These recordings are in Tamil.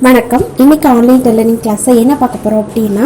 வணக்கம். இன்றைக்கி ஆன்லைன் டெய்லரிங் கிளாஸில் என்ன பார்க்க போகிறோம் அப்படின்னா,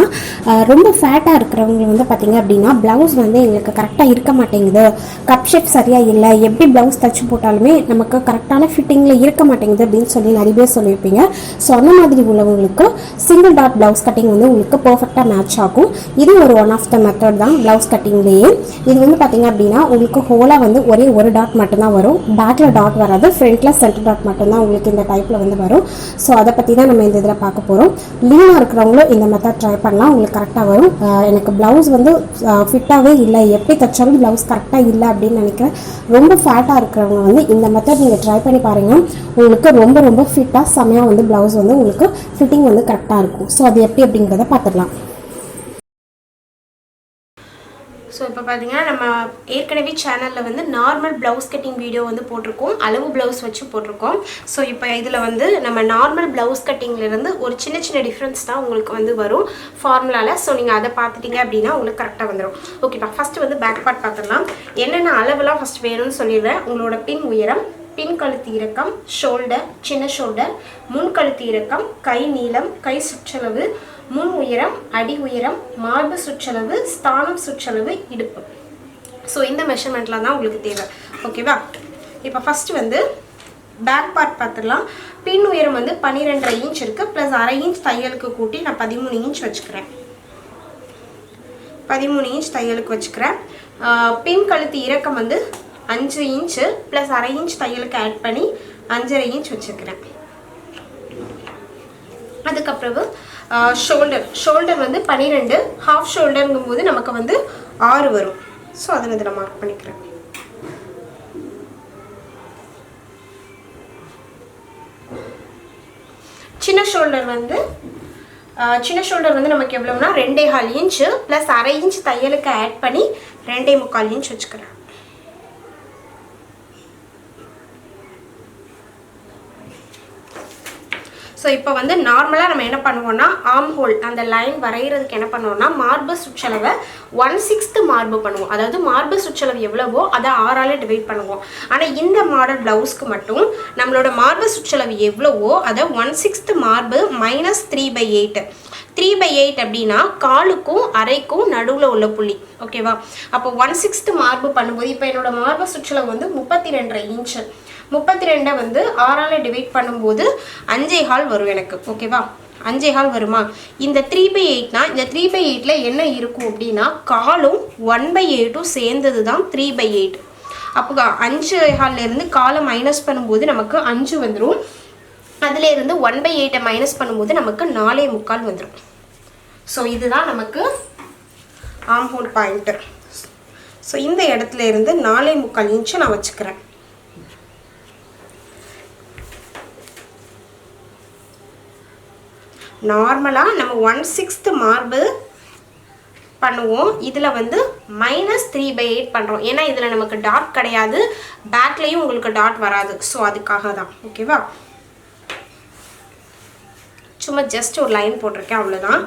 ரொம்ப ஃபேட்டாக இருக்கிறவங்க வந்து பார்த்திங்க அப்படின்னா ப்ளவுஸ் வந்து எங்களுக்கு கரெக்டாக இருக்க மாட்டேங்குது, கப் ஷேப் சரியாக இல்லை, எப்படி ப்ளவுஸ் தைச்சு போட்டாலுமே நமக்கு கரெக்டான ஃபிட்டிங்கில் இருக்க மாட்டேங்குது அப்படின்னு சொல்லி நிறைய பேர் சொல்லியிருப்பீங்க. ஸோ அந்த மாதிரி உள்ளவங்களுக்கு சிங்கிள் டாட் ப்ளவுஸ் கட்டிங் வந்து உங்களுக்கு பர்ஃபெக்டாக மேட்ச் ஆகும். இது ஒரு ஒன் ஆஃப் த மெத்தட் தான் ப்ளவுஸ் கட்டிங்லேயே. இது வந்து பார்த்திங்க அப்படின்னா உங்களுக்கு ஹோலாக வந்து ஒரே ஒரு டாட் மட்டும்தான் வரும், பேக்கில் டாட் வராது, ஃப்ரண்ட்டில் சென்டர் டாட் மட்டும்தான் உங்களுக்கு இந்த டைப்பில் வந்து வரும். ஸோ அதை பற்றி தான் நம்ம இந்த இதில் பார்க்க போகிறோம். லீனாக இருக்கிறவங்களும் இந்த மெத்தட் ட்ரை பண்ணலாம், உங்களுக்கு கரெக்டாக வரும். எனக்கு ப்ளவுஸ் வந்து ஃபிட்டாகவே இல்லை, எப்படி தைச்சாலும் ப்ளவுஸ் கரெக்டாக இல்லை அப்படின்னு நினைக்கிறேன். ரொம்ப ஃபேட்டாக இருக்கிறவங்க வந்து இந்த மெத்தட் நீங்கள் ட்ரை பண்ணி பாருங்கள். உங்களுக்கு ரொம்ப ரொம்ப ஃபிட்டாக செம்மையாக வந்து ப்ளவுஸ் வந்து உங்களுக்கு ஃபிட்டிங் வந்து கரெக்டாக இருக்கும். ஸோ அது எப்படி அப்படிங்கிறத பார்த்துடலாம். ஸோ இப்போ பார்த்தீங்கன்னா நம்ம ஏற்கனவே சேனலில் வந்து நார்மல் ப்ளவுஸ் கட்டிங் வீடியோ வந்து போட்டிருக்கோம், அளவு ப்ளவுஸ் வச்சு போட்டிருக்கோம். ஸோ இப்போ இதில் வந்து நம்ம நார்மல் ப்ளவுஸ் கட்டிங்லேருந்து ஒரு சின்ன சின்ன டிஃப்ரென்ஸ் தான் உங்களுக்கு வந்து வரும் ஃபார்முலாவில். ஸோ நீங்கள் அதை பார்த்துட்டிங்க அப்படின்னா உங்களுக்கு கரெக்டாக வந்துடும். ஓகேப்பா, ஃபஸ்ட்டு வந்து பேக் பார்ட் பார்த்துடலாம். என்னென்ன அளவுலாம் ஃபஸ்ட் வேணும்னு சொல்லிடுறேன். உங்களோட பின் உயரம், பின் கழுத்து இறக்கம், ஷோல்டர், சின்ன ஷோல்டர், முன் கழுத்து இறக்கம், கை நீளம், கை சுற்றளவு, முன் உயரம், அடி உயரம், மார்பு சுற்றளவு, ஸ்தானம் சுற்றளவு, இடுப்பு. ஸோ இந்த மெஷர்மெண்ட்லாம் தான் உங்களுக்கு தேவை. ஓகேவா? இப்போ ஃபஸ்ட்டு வந்து பேக் பார்ட் பார்த்துடலாம். பின் உயரம் வந்து 12.5 இன்ச் இருக்குது, ப்ளஸ் அரை இன்ச் தையலுக்கு கூட்டி நான் 13 இன்ச் வச்சுக்கிறேன். 13 இன்ச் தையலுக்கு வச்சுக்கிறேன். பின் கழுத்து இறக்கம் வந்து 5 இன்ச்சு ப்ளஸ் அரை இன்ச் தையலுக்கு ஆட் பண்ணி 5.5 இன்ச் வச்சுருக்கிறேன். அதுக்கப்புறம் ஷோல்டர் வந்து 12, ஹாஃப் ஷோல்டருங்கும் போது நமக்கு வந்து 6 வரும். ஸோ அதை இதில் மார்க் பண்ணிக்கிறேன். சின்ன ஷோல்டர் வந்து நமக்கு எவ்வளோனா 2.25 இன்ச்சு ப்ளஸ் அரை இன்ச் தையலுக்கு ஆட் பண்ணி 2.25 இன்ச் வச்சுக்கிறேன். ஸோ இப்போ வந்து நார்மலாக நம்ம என்ன பண்ணுவோம்னா, ஆர்ம் ஹோல் அந்த லைன் வரைகிறதுக்கு என்ன பண்ணுவோம்னா, மார்பு சுற்றளவை 1/6 மார்பு பண்ணுவோம். அதாவது மார்பு சுற்றளவு எவ்வளவோ அதை 6ஆல் டிவைட் பண்ணுவோம். ஆனால் இந்த மாடல் ப்ளவுஸ்க்கு மட்டும் நம்மளோட மார்பு சுற்றளவு எவ்வளவோ அதை 1/6 மார்பு மைனஸ் 3/8. 3/8 அப்படின்னா காலுக்கும் அரைக்கும் நடுவில் உள்ள புள்ளி. ஓகேவா? அப்போ 1/6 மார்பு பண்ணும்போது இப்போ என்னோட மார்பு சுற்றளவு வந்து 32.5 இன்ச்சு. 32 வந்து 6ஆல் டிவைட் பண்ணும்போது 5.25 வரும் எனக்கு. ஓகேவா? 5.25 வருமா? இந்த 3/8னா இந்த 3/8ல் என்ன இருக்கும் அப்படின்னா காலும் 1/8ம் சேர்ந்தது தான் 3/8. அப்போ 5.25லேருந்து காலை மைனஸ் பண்ணும்போது நமக்கு 5 வந்துடும். அதிலேருந்து 1/8 மைனஸ் பண்ணும்போது நமக்கு 4.25 வந்துடும். ஸோ இதுதான் நமக்கு ஆர்ம் ஹோல் பாயிண்ட்டு. ஸோ இந்த இடத்துல இருந்து 4.25 இன்ச்சு நான் வச்சுக்கிறேன். நார்மலாக நம்ம 1/6 மார்பு பண்ணுவோம், இதில் வந்து -3/8 பண்ணுறோம். ஏன்னா இதில் நமக்கு டாட் கிடையாது, பேக்லேயும் உங்களுக்கு டாட் வராது. ஸோ அதுக்காக தான். ஓகேவா? சும்மா ஜஸ்ட் ஒரு லைன் போட்டிருக்கேன், அவ்வளோதான்.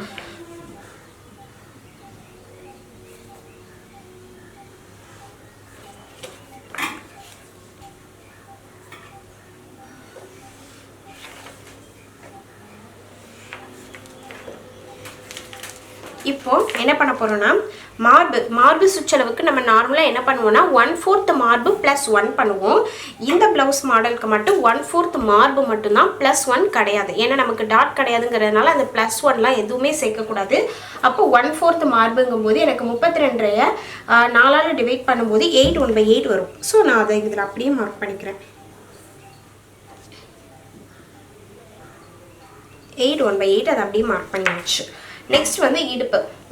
இப்போ என்ன பண்ண போகிறோன்னா, மார்பு சுற்றளவுக்கு நம்ம நார்மலாக என்ன பண்ணுவோம்னா 1/4 மார்பு ப்ளஸ் 1 பண்ணுவோம். இந்த ப்ளவுஸ் மாடலுக்கு மட்டும் 1/4 மார்பு மட்டும்தான், ப்ளஸ் 1 கிடையாது. ஏன்னா நமக்கு டாட் கிடையாதுங்கிறதுனால அந்த ப்ளஸ் 1லாம் எதுவுமே சேர்க்கக்கூடாது. அப்போ 1/4 மார்புங்கும் போது எனக்கு 32 4ஆல் டிவைட் பண்ணும்போது 8/1/8 வரும். ஸோ நான் அதை இதில் அப்படியே மார்க் பண்ணிக்கிறேன். 8/1/8 அதை அப்படியே மார்க் பண்ணியாச்சு. நெக்ஸ்ட் வந்து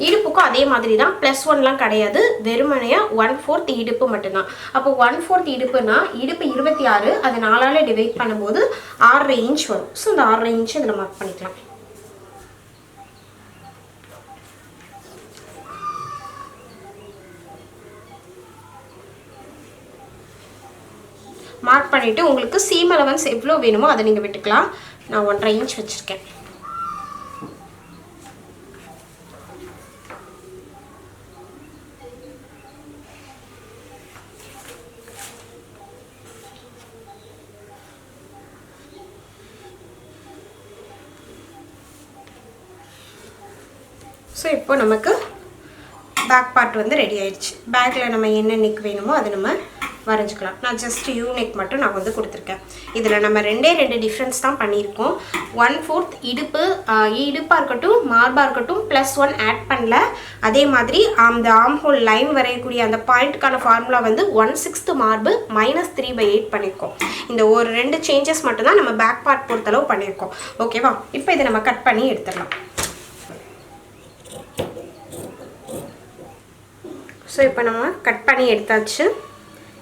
இடுப்புக்கும் அதே மாதிரி தான், ப்ளஸ் 1லாம் கிடையாது, வெறுமனையாக 1/4 இடுப்பு மட்டும்தான். அப்போ 1/4 இடுப்புனா இடுப்பு 26, அது 4ஆல் டிவைட் பண்ணும்போது 6.5 இன்ச் வரும். ஸோ இந்த 6.5 இன்ச் இதில் மார்க் பண்ணிக்கலாம். மார்க் பண்ணிவிட்டு உங்களுக்கு சீம் அலவன்ஸ் எவ்வளோ வேணுமோ அதை நீங்கள் விட்டுக்கலாம். நான் 1.5 இன்ச் வச்சுருக்கேன். ஸோ இப்போ நமக்கு பேக் பார்ட் வந்து ரெடி ஆயிடுச்சு. பேக்கில் நம்ம என்ன நெக் வேணுமோ அதை நம்ம வரைஞ்சிக்கலாம். நான் ஜஸ்ட் யூ நெக் மட்டும் நான் வந்து கொடுத்துருக்கேன். இதில் நம்ம ரெண்டு டிஃப்ரென்ஸ் தான் பண்ணியிருக்கோம். 1/4 இடுப்பாக இருக்கட்டும் மார்பாக இருக்கட்டும் +1 ஆட் பண்ணல. அதே மாதிரி அந்த ஆர்ம் ஹோல் லைன் வரையக்கூடிய அந்த பாயிண்ட்டுக்கான ஃபார்முலா வந்து 1/6 மார்பு -3/8 பண்ணியிருக்கோம். இந்த ஒரு 2 சேஞ்சஸ் மட்டும்தான் நம்ம பேக் பார்ட் பொறுத்தளவு பண்ணியிருக்கோம். ஓகேவா? இப்போ இதை நம்ம கட் பண்ணி எடுத்துடலாம். ஸோ இப்போ நம்ம கட் பண்ணி எடுத்தாச்சு.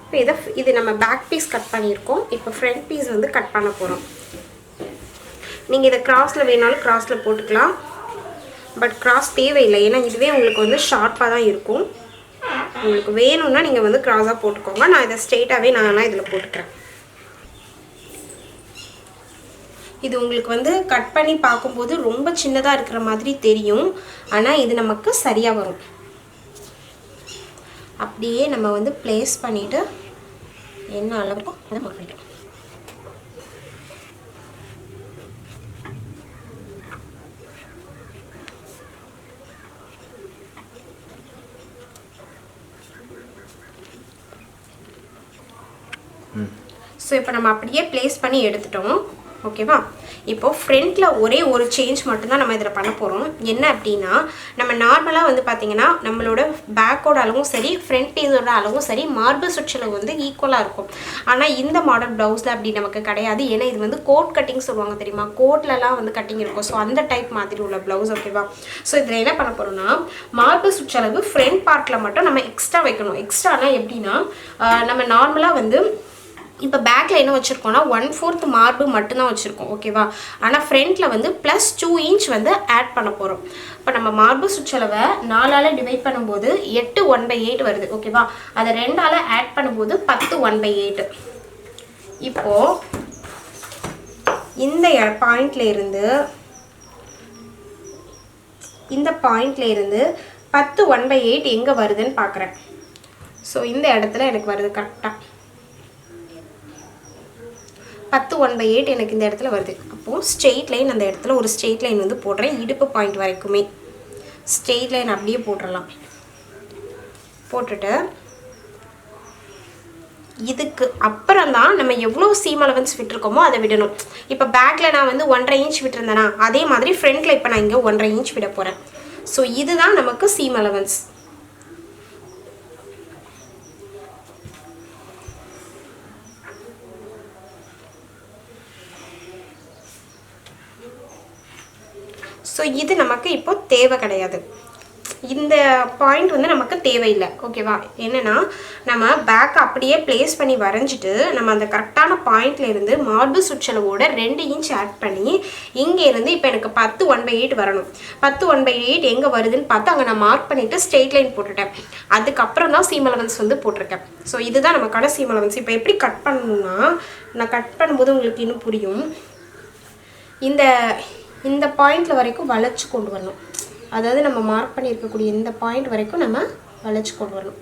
இப்போ இது நம்ம பேக் பீஸ் கட் பண்ணியிருக்கோம். இப்போ ஃப்ரண்ட் பீஸ் வந்து கட் பண்ண போகிறோம். நீங்கள் இதை கிராஸில் வேணாலும் கிராஸில் போட்டுக்கலாம். பட் கிராஸ் தேவையில்லை, ஏன்னா இதுவே உங்களுக்கு வந்து ஷார்ப்பாக தான் இருக்கும். உங்களுக்கு வேணும்னா நீங்கள் வந்து கிராஸாக போட்டுக்கோங்க. நான் இதை ஸ்ட்ரெயிட்டாகவே நான் இதில் போட்டுக்கிறேன். இது உங்களுக்கு வந்து கட் பண்ணி பார்க்கும்போது ரொம்ப சின்னதாக இருக்கிற மாதிரி தெரியும். ஆனால் இது நமக்கு சரியாக வரும். அப்படியே நம்ம வந்து ப்ளேஸ் பண்ணிவிட்டு என்ன அளவுக்கோ அதை மார்க் பண்ணிக்கலாம். ஸோ இப்போ நம்ம அப்படியே ப்ளேஸ் பண்ணி எடுத்துட்டோம். ஓகேவா? இப்போ ஃப்ரண்ட்டில் ஒரே ஒரு சேஞ்ச் மட்டும்தான் நம்ம இதில் பண்ண போகிறோம். என்ன அப்படின்னா, நம்ம நார்மலாக வந்து பார்த்திங்கன்னா நம்மளோட பேக்கோட அளவும் சரி ஃப்ரண்ட் பீஸோட அளவும் சரி மார்பு சுற்றளவு வந்து ஈக்குவலாக இருக்கும். ஆனால் இந்த மாடல் ப்ளவுஸில் அப்படி நமக்கு கிடையாது. ஏன்னா இது வந்து கோட் கட்டிங் சொல்லுவாங்க தெரியுமா? கோட்லலாம் வந்து கட்டிங் இருக்கும். ஸோ அந்த டைப் மாதிரி உள்ள ப்ளவுஸ். ஓகேவா? ஸோ இதில் என்ன பண்ண போகிறோம்னா, மார்பு சுற்றளவு ஃப்ரண்ட் பார்ட்டில் மட்டும் நம்ம எக்ஸ்ட்ரா வைக்கணும். எக்ஸ்ட்ரானா எப்படின்னா, நம்ம நார்மலாக வந்து இப்போ பேக்கில் என்ன வச்சுருக்கோம்னா 1/4 மார்பு மட்டும்தான் வச்சுருக்கோம். ஓகேவா? ஆனால் ஃப்ரண்ட்டில் வந்து +2 இன்ச் வந்து ஆட் பண்ண போகிறோம். இப்போ நம்ம மார்பு சுற்றளவை 4ஆல் டிவைட் பண்ணும்போது 8 1/8 வருது. ஓகேவா? அதை 2ஆல் ஆட் பண்ணும்போது 10 1/8. இப்போது இந்த பாயிண்ட்ல இருந்து 10 1/8 எங்கே வருதுன்னு பார்க்குறேன். ஸோ இந்த இடத்துல எனக்கு வருது கரெக்டாக 10 1/8 எனக்கு இந்த இடத்துல வருது. அப்போது ஸ்ட்ரெயிட் லைன் அந்த இடத்துல ஒரு ஸ்ட்ரெயிட் லைன் வந்து போடுறேன். இடுப்பு பாயிண்ட் வரைக்குமே ஸ்ட்ரெயிட் லைன் அப்படியே போட்டுடலாம். போட்டுட்டு இதுக்கு அப்புறம் தான் நம்ம எவ்வளோ சீம் அலவன்ஸ் விட்டுருக்கோமோ அதை விடணும். இப்போ பேக்கில் நான் வந்து 1.5 இன்ச் விட்டுருந்தேனா, அதே மாதிரி ஃப்ரண்ட்டில் இப்போ நான் இங்கே 1.5 இன்ச் விட போகிறேன். ஸோ இதுதான் நமக்கு சீம் அலவன்ஸ். ஸோ இது நமக்கு இப்போ தேவை கிடையாது. இந்த பாயிண்ட் வந்து நமக்கு தேவையில்லை. ஓகேவா? என்னென்னா, நம்ம பேக் அப்படியே ப்ளேஸ் பண்ணி வரைஞ்சிட்டு நம்ம அந்த கரெக்டான பாயிண்ட்லேருந்து மார்பு சுற்றளவோட 2 இன்ச் ஆட் பண்ணி இங்கேருந்து இப்போ எனக்கு 10 1/8 வரணும். 10 1/8 எங்கே வருதுன்னு பார்த்து அங்கே நான் மார்க் பண்ணிவிட்டு ஸ்ட்ரெயிட் லைன் போட்டுட்டேன். அதுக்கப்புறம் தான் சீம் அலவன்ஸ் வந்து போட்டிருக்கேன். ஸோ இதுதான் நமக்கான சீம் அலவன்ஸ். இப்போ எப்படி கட் பண்ணணும்னா, நான் கட் பண்ணும்போது உங்களுக்கு இன்னும் புரியும். இந்த பாயிண்டில் வரைக்கும் வளைச்சி கொண்டு வரணும். அதாவது நம்ம மார்க் பண்ணியிருக்கக்கூடிய இந்த பாயிண்ட் வரைக்கும் நம்ம வளைச்சி கொண்டு வரணும்.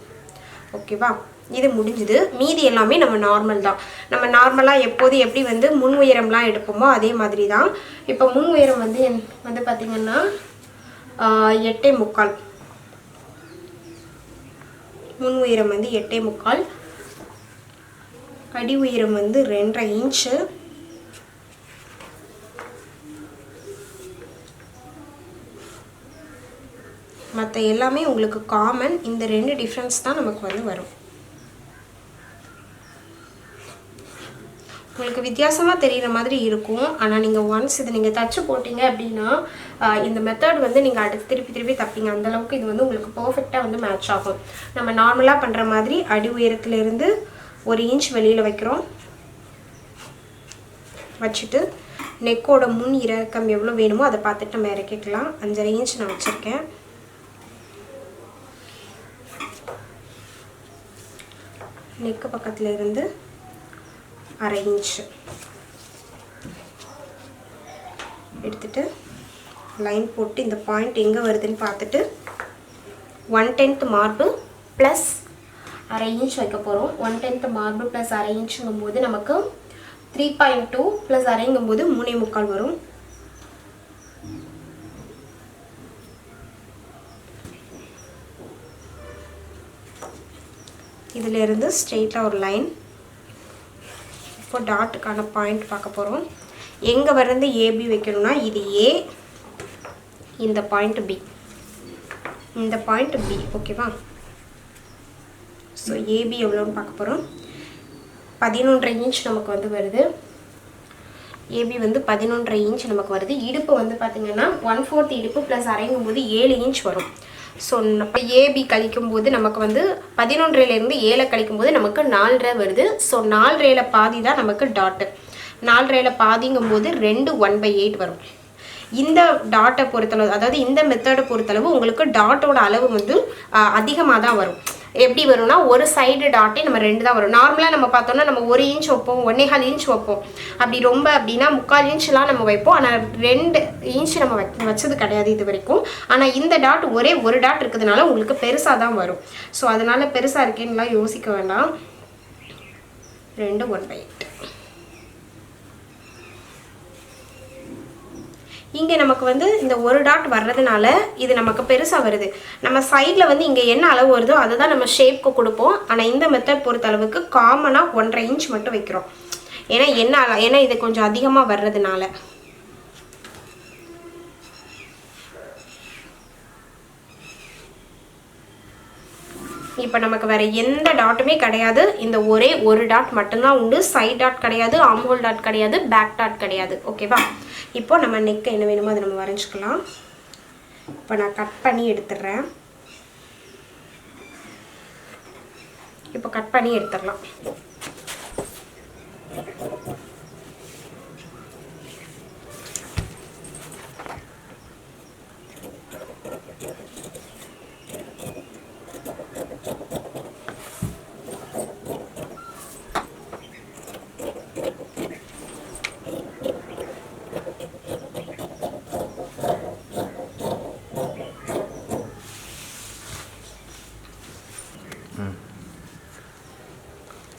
ஓகேவா? இது முடிஞ்சுது. மீதி எல்லாமே நம்ம நார்மல் தான். நம்ம நார்மலாக எப்போது எப்படி வந்து முன் உயரம்லாம் எடுப்போமோ அதே மாதிரி தான். இப்போ முன் உயரம் வந்து பார்த்திங்கன்னா 8.75. முன் உயரம் வந்து 8.75. அடி உயரம் வந்து 2.5 இன்ச்சு. மற்ற எல்லாமே உங்களுக்கு காமன். இந்த 2 டிஃப்ரென்ஸ் தான் நமக்கு வந்து வரும். உங்களுக்கு வித்தியாசமாக தெரிகிற மாதிரி இருக்கும். ஆனால் நீங்கள் ஒன்ஸ் இதை நீங்கள் தச்சு போட்டிங்க அப்படின்னா இந்த மெத்தட் வந்து நீங்கள் அடுத்து திருப்பி தப்பீங்க. அந்தளவுக்கு இது வந்து உங்களுக்கு பர்ஃபெக்டாக வந்து மேட்ச் ஆகும். நம்ம நார்மலாக பண்ணுற மாதிரி அடி உயரத்துலேருந்து 1 இன்ச் வெளியில் வைக்கிறோம். வச்சுட்டு நெக்கோட முன் இறக்கம் எவ்வளோ வேணுமோ அதை பார்த்துட்டு நம்ம இறக்கிக்கலாம். 5.5 இன்ச் நான் வச்சுருக்கேன். நெக்கு பக்கத்தில் இருந்து 1/2 இன்ச் எடுத்துட்டு லைன் போட்டு இந்த பாயிண்ட் எங்கே வருதுன்னு பார்த்துட்டு 1/10 மார்பு ப்ளஸ் 1/2 இன்ச் வைக்க போகிறோம். 1/10 மார்பு ப்ளஸ் 1/2 இன்ச்சுங்கும்போது நமக்கு 3.2 ப்ளஸ் 1/2ங்கும்போது 3.75 வரும். இதிலிருந்து ஸ்ட்ரெயிட்டாக ஒரு லைன். இப்போ டாட்டுக்கான பாயிண்ட் பார்க்க போகிறோம். எங்கே வந்து ஏபி வைக்கணும்னா இது ஏ, இந்த பாயிண்ட் பி, இந்த பாயிண்ட் பி. ஓகேவா? ஸோ ஏபி எவ்வளோன்னு பார்க்க போகிறோம். 11.5 இன்ச் நமக்கு வந்து வருது. ஏபி வந்து 11.5 இன்ச் நமக்கு வருது. இடுப்பு வந்து பார்த்திங்கன்னா 1/4 இடுப்பு ப்ளஸ் அரைங்கும் போது 7 இன்ச் வரும். ஸோ இப்போ ஏபி கழிக்கும் போது நமக்கு வந்து 11.5லேருந்து 7 கழிக்கும் போது நமக்கு 4.5 வருது. ஸோ 4.5ல பாதி தான் நமக்கு டாட்டு. 4.5ல பாதிங்கும் போது 2 1/8 வரும். இந்த டாட்டை பொறுத்தளவு, அதாவது இந்த மெத்தடை பொறுத்தளவு உங்களுக்கு டாட்டோட அளவு வந்து அதிகமாக தான் வரும். எப்படி வரும்னா ஒரு சைடு டாட்டே நம்ம 2 தான் வரும். நார்மலாக நம்ம பார்த்தோம்னா நம்ம 1 இன்ச் வைப்போம், 1.25 இன்ச் வைப்போம். அப்படி ரொம்ப அப்படின்னா 3/4 இன்ச்லாம் நம்ம வைப்போம். ஆனால் 2 இன்ச் நம்ம வச்சது கிடையாது இது வரைக்கும். ஆனால் இந்த டாட் ஒரே ஒரு டாட் இருக்கிறதுனால உங்களுக்கு பெருசாக தான் வரும். ஸோ அதனால் பெருசாக இருக்கேன்னுலாம் யோசிக்க வேண்டாம். 2 1/8. இங்கே நமக்கு வந்து இந்த ஒரு டாட் வர்றதுனால இது நமக்கு பெருசாக வருது. நம்ம சைடில் வந்து இங்கே என்ன அளவு வருதோ அதை தான் நம்ம ஷேப்க்கு கொடுப்போம். ஆனால் இந்த மெத்தட் பொறுத்த அளவுக்கு காமனாக 1.5 இன்ச் மட்டும் வைக்கிறோம். ஏன்னா இது கொஞ்சம் அதிகமாக வர்றதுனால. இப்போ நமக்கு வேறு எந்த டாட்டுமே கிடையாது. இந்த ஒரே ஒரு டாட் மட்டும்தான் உண்டு. சைட் டாட் கிடையாது, ஆம்ஹோல் டாட் கிடையாது, பேக் டாட் கிடையாது. ஓகேவா? இப்போ நம்ம நெக் என்ன வேணுமோ அதை நம்ம வரைஞ்சிக்கலாம். இப்போ நான் கட் பண்ணி எடுத்துடுறேன். இப்போ கட் பண்ணி எடுத்துடலாம்.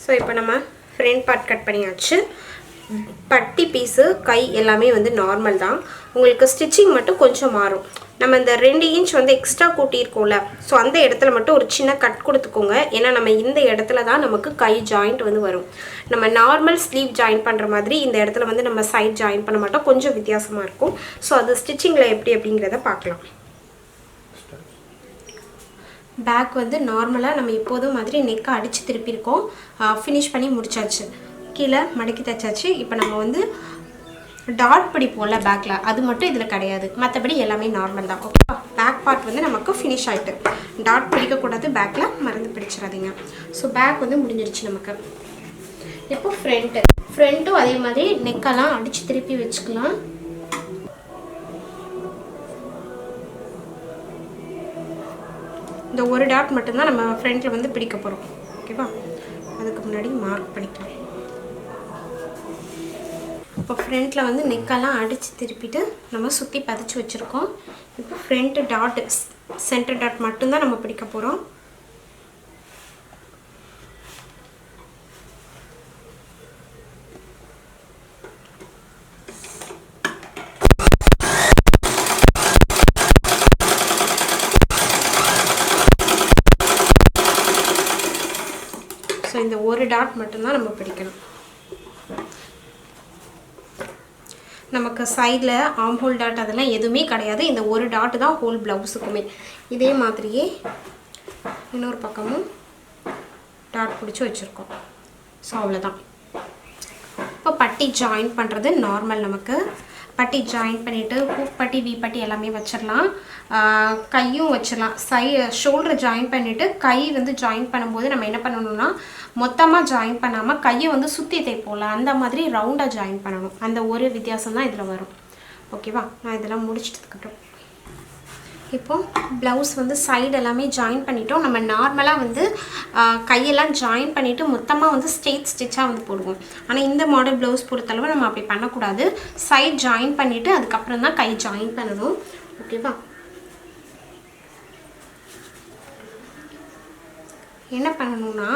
ஸோ இப்போ நம்ம ஃப்ரண்ட் பார்ட் கட் பண்ணியாச்சு. பட்டி பீஸு கை எல்லாமே வந்து நார்மல் தான். உங்களுக்கு ஸ்டிச்சிங் மட்டும் கொஞ்சம் மாறும். நம்ம இந்த 2 இன்ச் வந்து எக்ஸ்ட்ரா கூட்டியிருக்கோம்ல, ஸோ அந்த இடத்துல மட்டும் ஒரு சின்ன கட் கொடுத்துக்கோங்க. ஏன்னா நம்ம இந்த இடத்துல தான் நமக்கு கை ஜாயிண்ட் வந்து வரும். நம்ம நார்மல் ஸ்லீவ் ஜாயின் பண்ணுற மாதிரி இந்த இடத்துல வந்து நம்ம சைட் ஜாயின் பண்ண மாட்டோம். கொஞ்சம் வித்தியாசமாக இருக்கும். ஸோ அது ஸ்டிச்சிங்கில் எப்படி அப்படிங்கிறத பார்க்கலாம். பேக் வந்து நார்மலாக நம்ம எப்போதும் மாதிரி நெக்கை அடித்து திருப்பியிருக்கோம். ஃபினிஷ் பண்ணி முடிச்சாச்சு. கீழே மடக்கி தைச்சாச்சு. இப்போ நம்ம வந்து டாட் பிடிப்போம்ல பேக்கில், அது மட்டும் இதில் கிடையாது. மற்றபடி எல்லாமே நார்மல் தான். ஓகேவா? பேக் பார்ட் வந்து நமக்கு ஃபினிஷ் ஆகிட்டு. டாட் பிடிக்கக்கூடாது பேக்கில், மறந்து பிடிச்சிடாதீங்க. ஸோ பேக் வந்து முடிஞ்சிருச்சு நமக்கு. இப்போ ஃப்ரண்ட்டும் அதே மாதிரி நெக்கெல்லாம் அடித்து திருப்பி வச்சுக்கலாம். இந்த ஒரு டாட் மட்டும்தான் நம்ம ஃப்ரண்ட்டில் வந்து பிடிக்க போகிறோம். ஓகேவா? அதுக்கு முன்னாடி மார்க் பண்ணிக்கலாம். இப்போ ஃப்ரண்ட்டில் வந்து நெக்கெல்லாம் அடித்து திருப்பிட்டு நம்ம சுற்றி பதிச்சு வச்சுருக்கோம். இப்போ ஃப்ரண்ட்டு டாட், சென்டர் டாட் மட்டும்தான் நம்ம பிடிக்க போகிறோம். ஸோ இந்த ஒரு டாட் மட்டும்தான் நம்ம பிடிக்கணும். நமக்கு சைடில் ஆம்ஹோல் டாட் அதெல்லாம் எதுவுமே கிடையாது. இந்த ஒரு டாட்டு தான் ஹோல் ப்ளவுஸுக்குமே. இதே மாதிரியே இன்னொரு பக்கமும் டாட் பிடிச்சி வச்சுருக்கோம். ஸோ அவ்வளோதான். இப்போ பட்டி ஜாயின் பண்ணுறது நார்மல். நமக்கு பட்டி ஜாயின் பண்ணிவிட்டு ஹூக் பட்டி, வி பட்டி எல்லாமே வச்சிடலாம். கையும் வச்சிடலாம். ஷோல்டர் ஜாயின் பண்ணிவிட்டு கை வந்து ஜாயின் பண்ணும்போது நம்ம என்ன பண்ணணும்னா மொத்தமாக ஜாயின் பண்ணாமல் கையை வந்து சுற்றி தைப்போம்ல, அந்த மாதிரி ரவுண்டாக ஜாயின் பண்ணணும். அந்த ஒரு வித்தியாசம் தான் இதில் வரும். ஓகேவா? நான் இதெல்லாம் முடிச்சிட்டதுக்கப்புறம் இப்போ ப்ளவுஸ் வந்து சைடு எல்லாமே ஜாயின் பண்ணிட்டோம். நம்ம நார்மலாக வந்து கையெல்லாம் ஜாயின் பண்ணிவிட்டு மொத்தமாக வந்து ஸ்ட்ரெயிட் ஸ்டிச்சாக வந்து போடுவோம். ஆனால் இந்த மாடல் ப்ளவுஸ் பொறுத்தளவு நம்ம அப்படி பண்ணக்கூடாது. சைட் ஜாயின் பண்ணிவிட்டு அதுக்கப்புறம் தான் கை ஜாயின் பண்ணணும். ஓகேவா? என்ன பண்ணணும்னா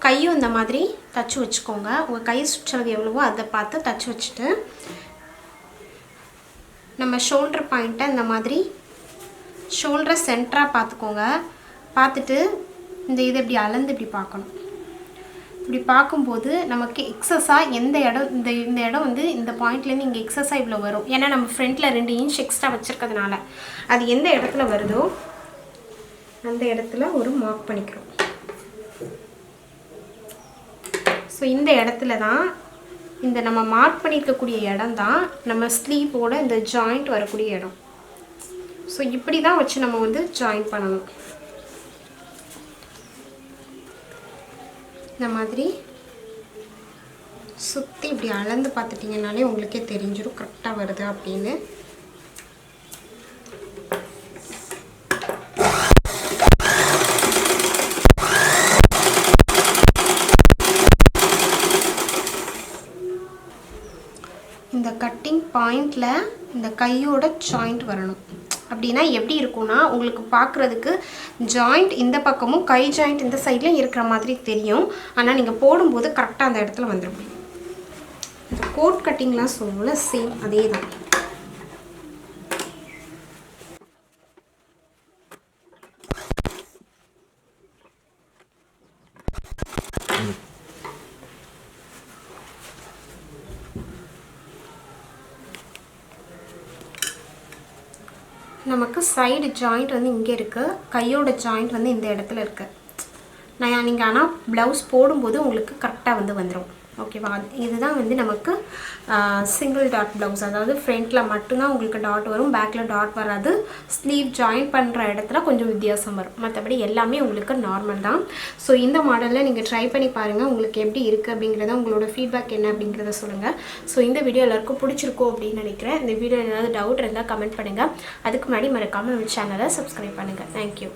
கையும் இந்த மாதிரி தச்சு வச்சுக்கோங்க. உங்கள் கை சுற்றளவு எவ்வளவோ அதை பார்த்து தச்சு வச்சுட்டு நம்ம ஷோல்டர் பாயிண்ட்டை இந்த மாதிரி ஷோல்டரை சென்டராக பார்த்துக்கோங்க. பார்த்துட்டு இந்த இதை இப்படி அளந்து இப்படி பார்க்கணும். இப்படி பார்க்கும்போது நமக்கு எக்ஸஸாக எந்த இடம் இந்த இடம் வந்து இந்த பாயிண்ட்லேருந்து இங்கே எக்ஸஸாக இவ்வளோ வரும். ஏன்னா நம்ம ஃப்ரண்ட்டில் 2 இன்ச் எக்ஸ்ட்ரா வச்சுருக்கிறதுனால அது எந்த இடத்துல வருதோ அந்த இடத்துல ஒரு மார்க் பண்ணிக்கிறோம். ஸோ இந்த இடத்துல தான் இந்த நம்ம மார்க் பண்ணியிருக்கக்கூடிய இடம் தான் நம்ம ஸ்லீவோட இந்த ஜாயிண்ட் வரக்கூடிய இடம். ஸோ இப்படி தான் வச்சு நம்ம வந்து ஜாயின் பண்ணணும். இந்த மாதிரி சுற்றி இப்படி அளந்து பார்த்துட்டிங்கனாலே உங்களுக்கே தெரிஞ்சிடும் கரெக்டாக வருது அப்படின்னு. இந்த கட்டிங் பாயிண்டில் இந்த கையோட ஜாயிண்ட் வரணும். அப்படின்னா எப்படி இருக்கும்னா உங்களுக்கு பார்க்குறதுக்கு ஜாயிண்ட் இந்த பக்கமும் கை ஜாயிண்ட் இந்த சைட்லையும் இருக்கிற மாதிரி தெரியும். ஆனால் நீங்கள் போடும்போது கரெக்டாக அந்த இடத்துல வந்துடும். இந்த கோட் கட்டிங்லாம் சொல்லுவோம்ல சேம் அதே தான். நமக்கு சைடு ஜாயிண்ட் வந்து இங்கே இருக்குது, கையோட ஜாயிண்ட் வந்து இந்த இடத்துல இருக்குது. நீங்கள் ஆனால் ப்ளவுஸ் போடும்போது உங்களுக்கு கரெக்டாக வந்து வந்துடும். ஓகேவா? இதுதான் வந்து நமக்கு சிங்கிள் டாட் ப்ளவுஸ். அதாவது ஃப்ரண்ட்டில் மட்டும்தான் உங்களுக்கு டாட் வரும், பேக்கில் டாட் வராது. ஸ்லீவ் ஜாயின் பண்ணுற இடத்துல கொஞ்சம் வித்தியாசம் வரும். மற்றபடி எல்லாமே உங்களுக்கு நார்மல் தான். ஸோ இந்த மாடலில் நீங்கள் ட்ரை பண்ணி பாருங்கள். உங்களுக்கு எப்படி இருக்குது அப்படிங்கிறத, உங்களோட ஃபீட்பேக் என்ன அப்படிங்கிறத சொல்லுங்கள். ஸோ இந்த வீடியோ எல்லாருக்கும் பிடிச்சிருக்கோம் அப்படின்னு நினைக்கிறேன். இந்த வீடியோ ஏதாவது டவுட் இருந்தால் கமெண்ட் பண்ணுங்கள். அதுக்கு முன்னாடி மறக்காமல் நம்ம சேனலை சப்ஸ்கிரைப் பண்ணுங்கள். தேங்க்யூ.